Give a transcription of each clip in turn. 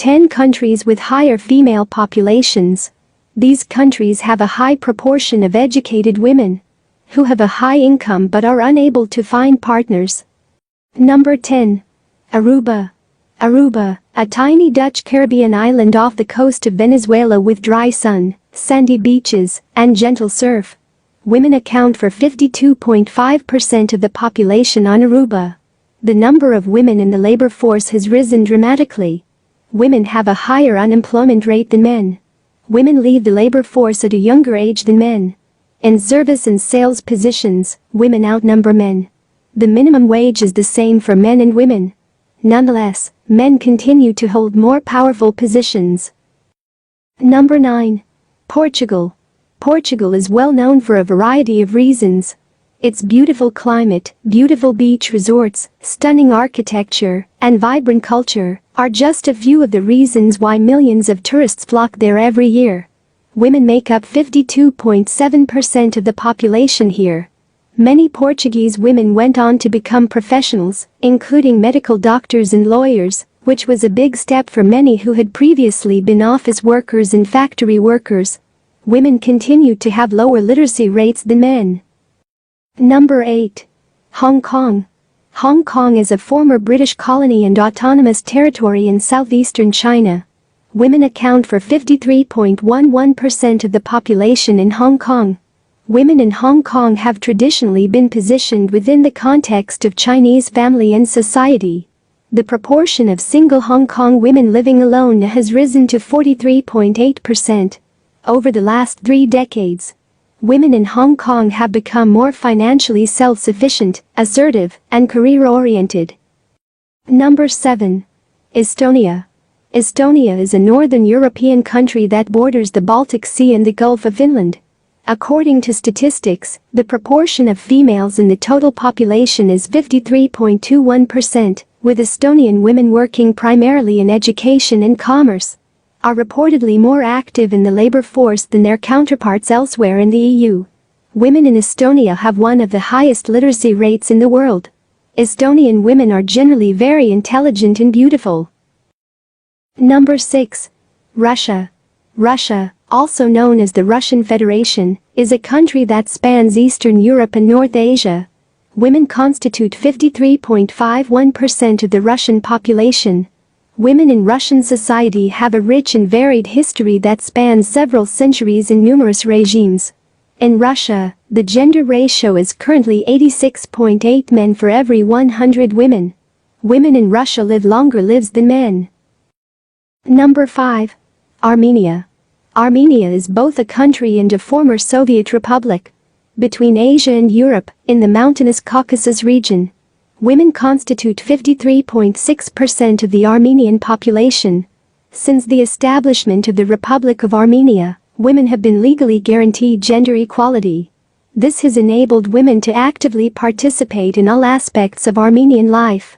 10 countries with higher female populations. These countries have a high proportion of educated women who have a high income but are unable to find partners. Number 10. Aruba. Aruba, a tiny Dutch Caribbean island off the coast of Venezuela with dry sun, sandy beaches, and gentle surf. Women account for 52.5% of the population on Aruba. The number of women in the labor force has risen dramatically. Women have a higher unemployment rate than men. Women leave the labor force at a younger age than men. In service and sales positions, women outnumber men. The minimum wage is the same for men and women. Nonetheless, men continue to hold more powerful positions. Number 9. Portugal. Portugal is well known for a variety of reasons. Its beautiful climate, beautiful beach resorts, stunning architecture, and vibrant culture are just a few of the reasons why millions of tourists flock there every year. Women make up 52.7% of the population here. Many Portuguese women went on to become professionals, including medical doctors and lawyers, which was a big step for many who had previously been office workers and factory workers. Women continue to have lower literacy rates than men. Number 8. Hong Kong. Hong Kong is a former British colony and autonomous territory in southeastern China. Women account for 53.11% of the population in Hong Kong. Women in Hong Kong have traditionally been positioned within the context of Chinese family and society. The proportion of single Hong Kong women living alone has risen to 43.8%. Over the last 3 decades, women in Hong Kong have become more financially self-sufficient, assertive, and career-oriented. Number 7. Estonia. Estonia is a northern European country that borders the Baltic Sea and the Gulf of Finland. According to statistics, the proportion of females in the total population is 53.21%, with Estonian women working primarily in education and commerce, are reportedly more active in the labor force than their counterparts elsewhere in the EU. Women in Estonia have one of the highest literacy rates in the world. Estonian women are generally very intelligent and beautiful. Number 6. Russia. Russia, also known as the Russian Federation, is a country that spans Eastern Europe and North Asia. Women constitute 53.51% of the Russian population. Women in Russian society have a rich and varied history that spans several centuries in numerous regimes. In Russia, the gender ratio is currently 86.8 men for every 100 women. Women in Russia live longer lives than men. Number 5. Armenia. Armenia is both a country and a former Soviet republic. Between Asia and Europe, in the mountainous Caucasus region, women constitute 53.6% of the Armenian population. Since the establishment of the Republic of Armenia, women have been legally guaranteed gender equality. This has enabled women to actively participate in all aspects of Armenian life.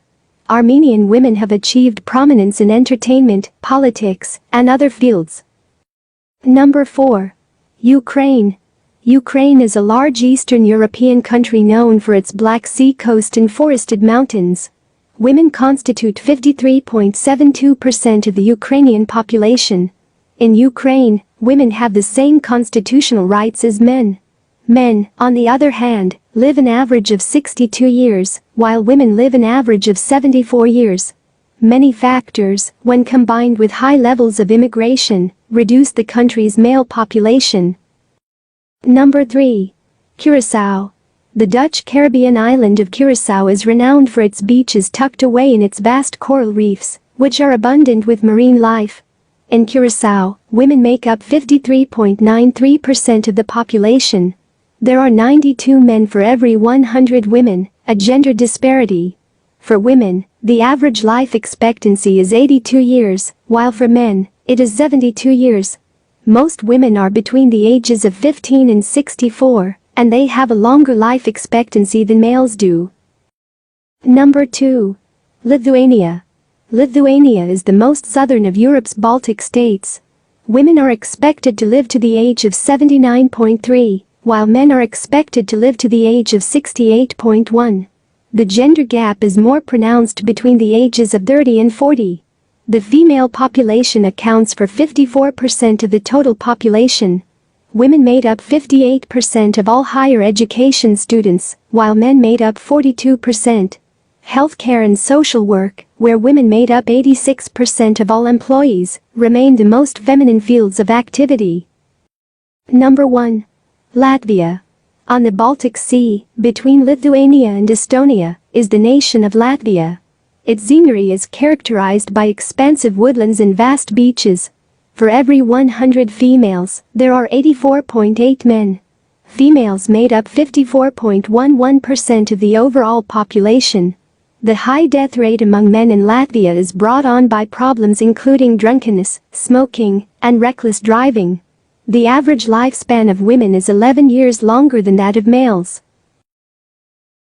Armenian women have achieved prominence in entertainment, politics, and other fields. Number 4. Ukraine. Ukraine is a large Eastern European country known for its Black Sea coast and forested mountains. Women constitute 53.72% of the Ukrainian population. In Ukraine, women have the same constitutional rights as men. Men, on the other hand, live an average of 62 years, while women live an average of 74 years. Many factors, when combined with high levels of immigration, reduce the country's male population. Number 3. Curaçao. The Dutch Caribbean island of Curaçao is renowned for its beaches tucked away in its vast coral reefs, which are abundant with marine life. In Curaçao, women make up 53.93% of the population. There are 92 men for every 100 women, a gender disparity. For women, the average life expectancy is 82 years, while for men, it is 72 years. Most women are between the ages of 15 and 64, and they have a longer life expectancy than males do. Number 2. Lithuania. Lithuania is the most southern of Europe's Baltic states. Women are expected to live to the age of 79.3, while men are expected to live to the age of 68.1. The gender gap is more pronounced between the ages of 30 and 40. The female population accounts for 54% of the total population. Women made up 58% of all higher education students, while men made up 42%. Healthcare and social work, where women made up 86% of all employees, remain the most feminine fields of activity. Number 1. Latvia. On the Baltic Sea, between Lithuania and Estonia, is the nation of Latvia. Its scenery is characterized by expansive woodlands and vast beaches. For every 100 females, there are 84.8 men. Females made up 54.11% of the overall population. The high death rate among men in Latvia is brought on by problems including drunkenness, smoking, and reckless driving. The average lifespan of women is 11 years longer than that of males.